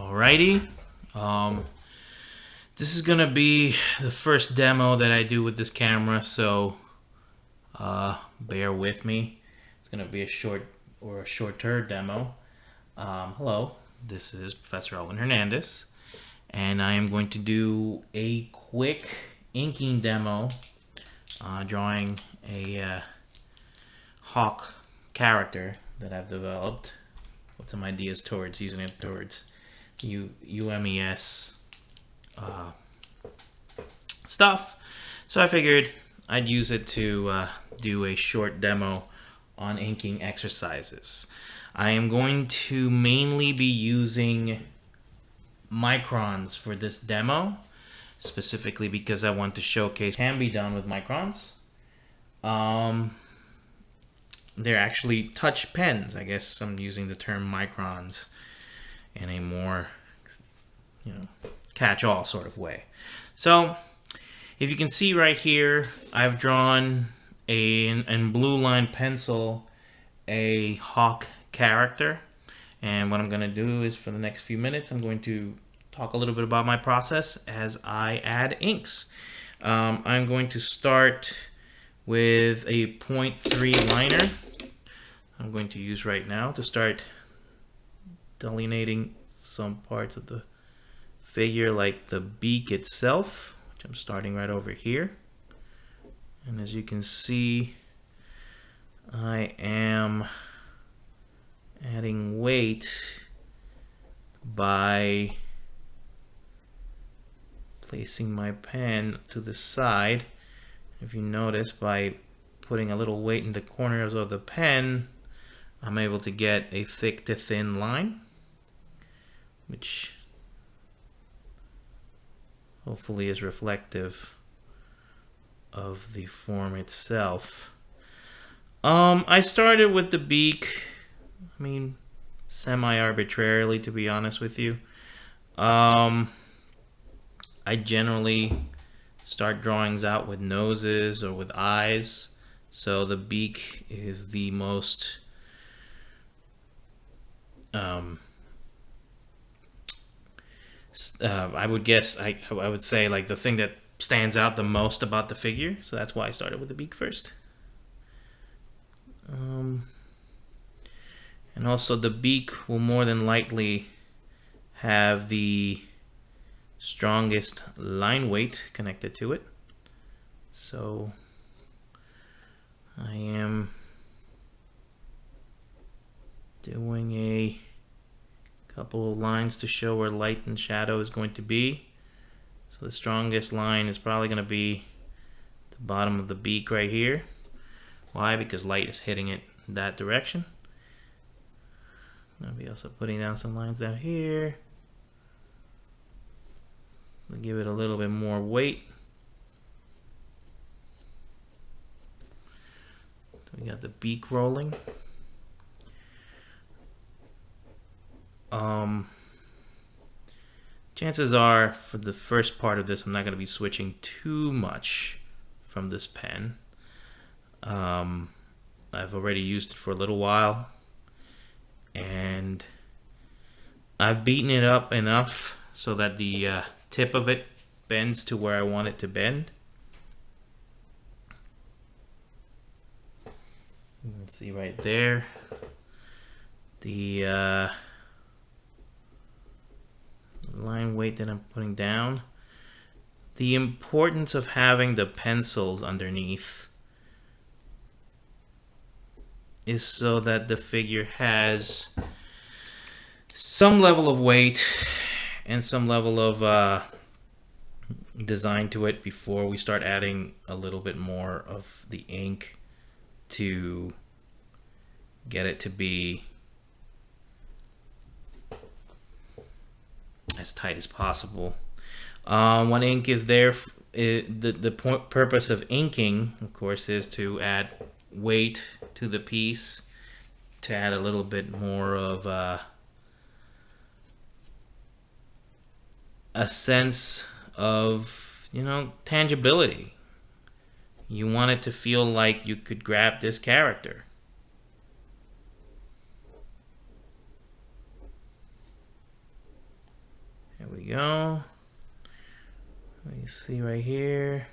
Alrighty. Um, this is gonna be the first demo that I do with this camera, so bear with me. It's gonna be a shorter demo. Hello, this is Professor Elvin Hernandez, and I am going to do a quick inking demo, drawing a hawk character that I've developed with some ideas towards using it towards UMES stuff. So I figured I'd use it to do a short demo on inking exercises. I am going to mainly be using microns for this demo, specifically because I want to showcase what can be done with microns. They're actually touch pens. I guess I'm using the term microns in a more, catch-all sort of way. So, if you can see right here, I've drawn in blue line pencil a hawk character. And what I'm going to do is, for the next few minutes, I'm going to talk a little bit about my process as I add inks. I'm going to start with a 0.3 liner I'm going to use right now to start delineating some parts of the figure, like the beak itself, which I'm starting right over here. And as you can see, I am adding weight by placing my pen to the side. If you notice, by putting a little weight in the corners of the pen, I'm able to get a thick to thin line, which hopefully is reflective of the form itself. I started with the beak, semi-arbitrarily, to be honest with you. I generally start drawings out with noses or with eyes, so the beak is the most I would say like the thing that stands out the most about the figure, so that's why I started with the beak first. And also the beak will more than likely have the strongest line weight connected to it. So I am doing a couple of lines to show where light and shadow is going to be. So the strongest line is probably going to be the bottom of the beak right here. Why? Because light is hitting it in that direction. I'll be also putting down some lines down here. We'll give it a little bit more weight. So we got the beak rolling. Chances are, for the first part of this, I'm not going to be switching too much from this pen. I've already used it for a little while, and I've beaten it up enough so that the tip of it bends to where I want it to bend. Let's see right there. The line weight that I'm putting down. The importance of having the pencils underneath is so that the figure has some level of weight and some level of design to it before we start adding a little bit more of the ink to get it to be as tight as possible. When ink is there, the purpose of inking, of course, is to add weight to the piece, to add a little bit more of a sense of, tangibility. You want it to feel like you could grab this character. we go. You see right here.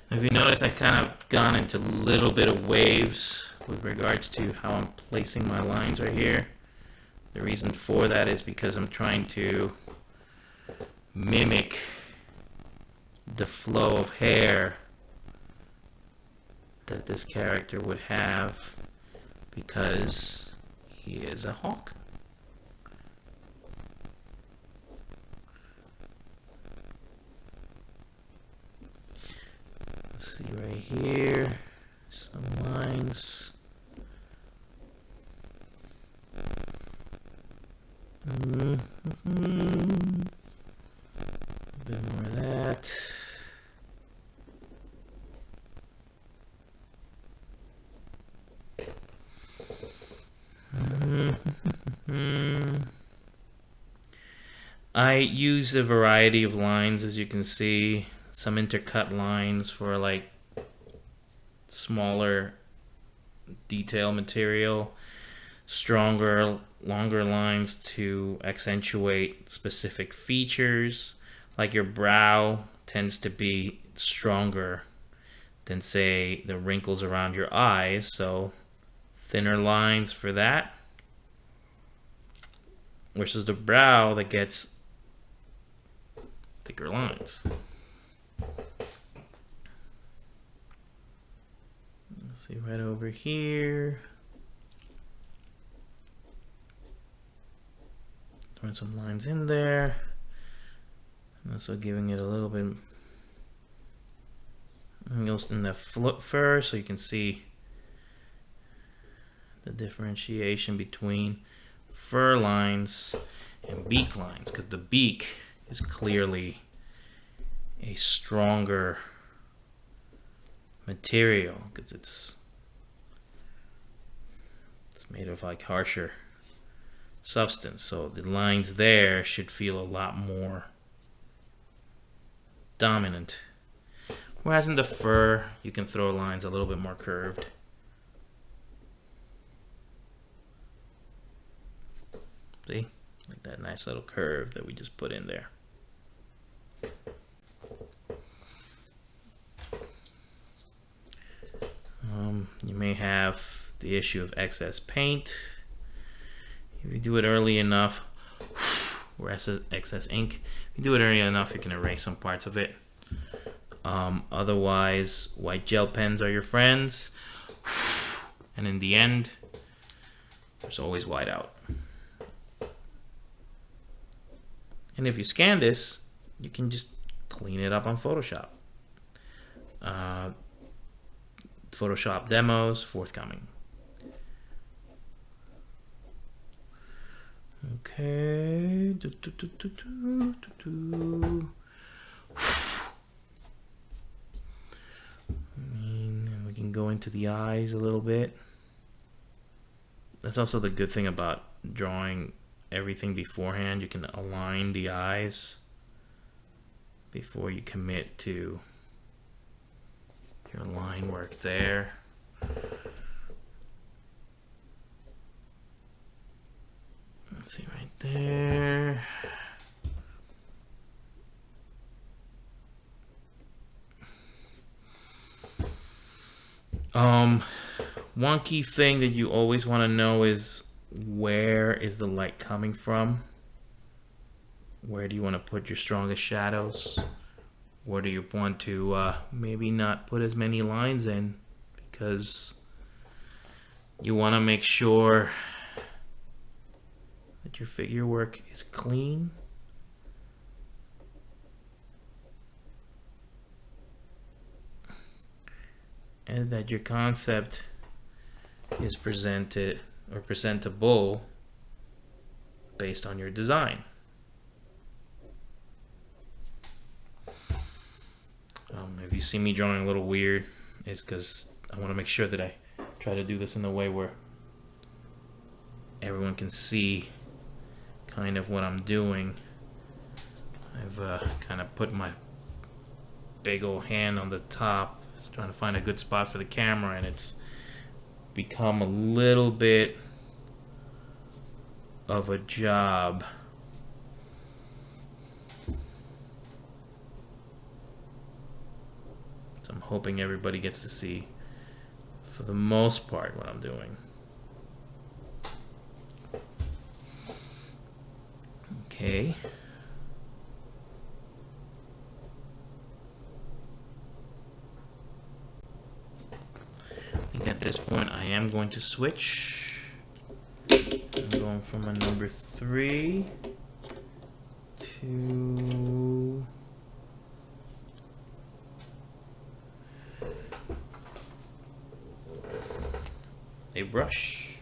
If you notice, I kind of gone into a little bit of waves with regards to how I'm placing my lines right here. The reason for that is because I'm trying to mimic the flow of hair that this character would have because he is a hawk. Let's see right here, some lines. A bit more of that. I use a variety of lines, as you can see. Some intercut lines for like smaller detail material, stronger, longer lines to accentuate specific features. Like your brow tends to be stronger than, say, the wrinkles around your eyes, so thinner lines for that, versus the brow that gets thicker lines. Let's see right over here. Throwing some lines in there. And also giving it a little bit. And goes in the foot first, so you can see the differentiation between fur lines and beak lines, because the beak is clearly a stronger material because it's made of like harsher substance, so the lines there should feel a lot more dominant, whereas in the fur you can throw lines a little bit more curved. See, like that nice little curve that we just put in there. You may have the issue of excess paint. If you do it early enough, or excess ink, if you do it early enough, you can erase some parts of it. Otherwise, white gel pens are your friends. And in the end, there's always white out. And if you scan this, you can just clean it up on Photoshop. Photoshop demos forthcoming. Okay. And we can go into the eyes a little bit. That's also the good thing about drawing everything beforehand. You can align the eyes before you commit to your line work there. Let's see right there. One key thing that you always want to know is, where is the light coming from? Where do you want to put your strongest shadows? Where do you want to maybe not put as many lines in, because you want to make sure that your figure work is clean. And that your concept is presented or presentable based on your design. If you see me drawing a little weird, it's because I want to make sure that I try to do this in a way where everyone can see kind of what I'm doing. I've kind of put my big old hand on the top, trying to find a good spot for the camera, and it's become a little bit of a job. So I'm hoping everybody gets to see, for the most part, what I'm doing. Okay. I think at this point I am going to switch. I'm going from a number 3 to a brush.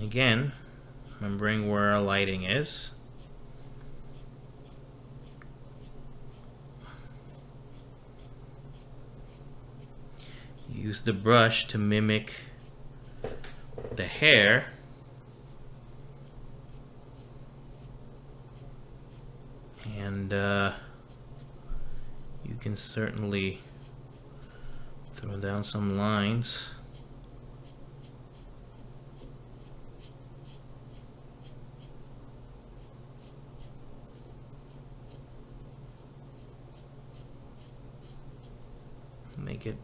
Again, remembering where our lighting is. Use the brush to mimic the hair. And you can certainly throw down some lines. Make it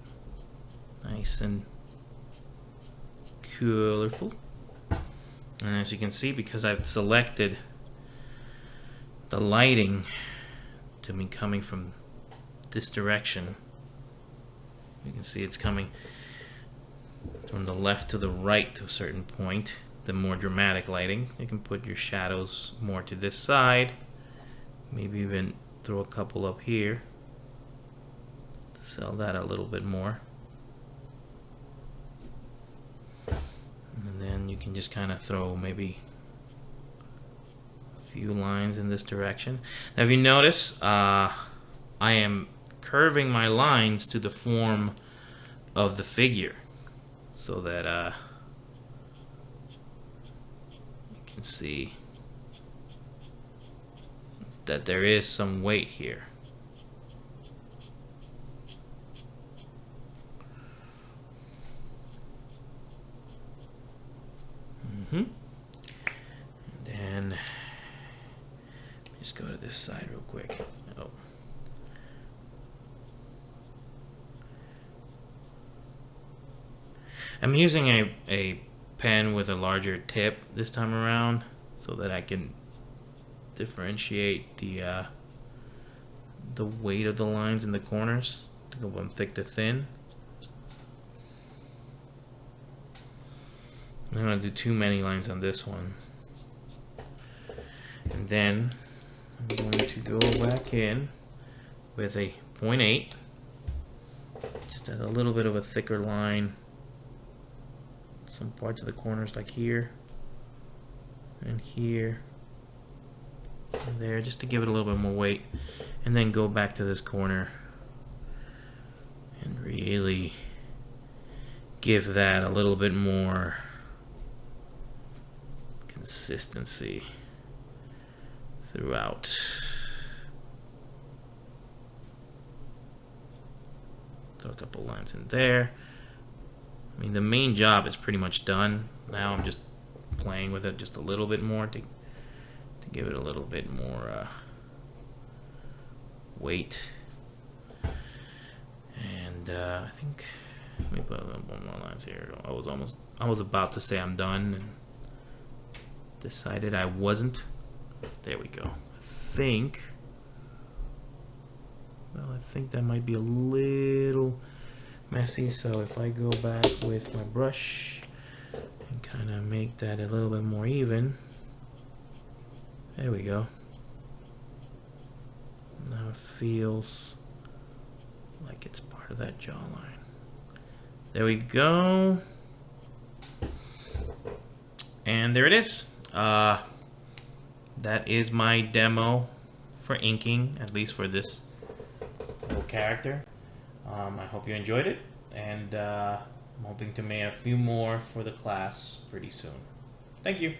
nice and colorful. And as you can see, because I've selected the lighting to be coming from this direction, you can see it's coming from the left to the right to a certain point. The more dramatic lighting, you can put your shadows more to this side, maybe even throw a couple up here. Sell that a little bit more. And then you can just kind of throw maybe a few lines in this direction. Now if you notice, I am curving my lines to the form of the figure so that you can see that there is some weight here. And then just go to this side real quick. Oh. I'm using a pen with a larger tip this time around so that I can differentiate the weight of the lines in the corners to go from thick to thin. I'm going to do too many lines on this one. And then I'm going to go back in with a 0.8. Just add a little bit of a thicker line. Some parts of the corners like here and here and there, just to give it a little bit more weight. And then go back to this corner and really give that a little bit more consistency throughout. Throw a couple lines in there. I mean, the main job is pretty much done. Now I'm just playing with it just a little bit more to give it a little bit more weight. And I think let me put one more lines here. I was about to say I'm done and decided I wasn't. There we go. I think that might be a little messy, so if I go back with my brush and kind of make that a little bit more even. There we go. Now it feels like it's part of that jawline. There we go. And there it is. That is my demo for inking, at least for this little character. I hope you enjoyed it, and I'm hoping to make a few more for the class pretty soon. Thank you.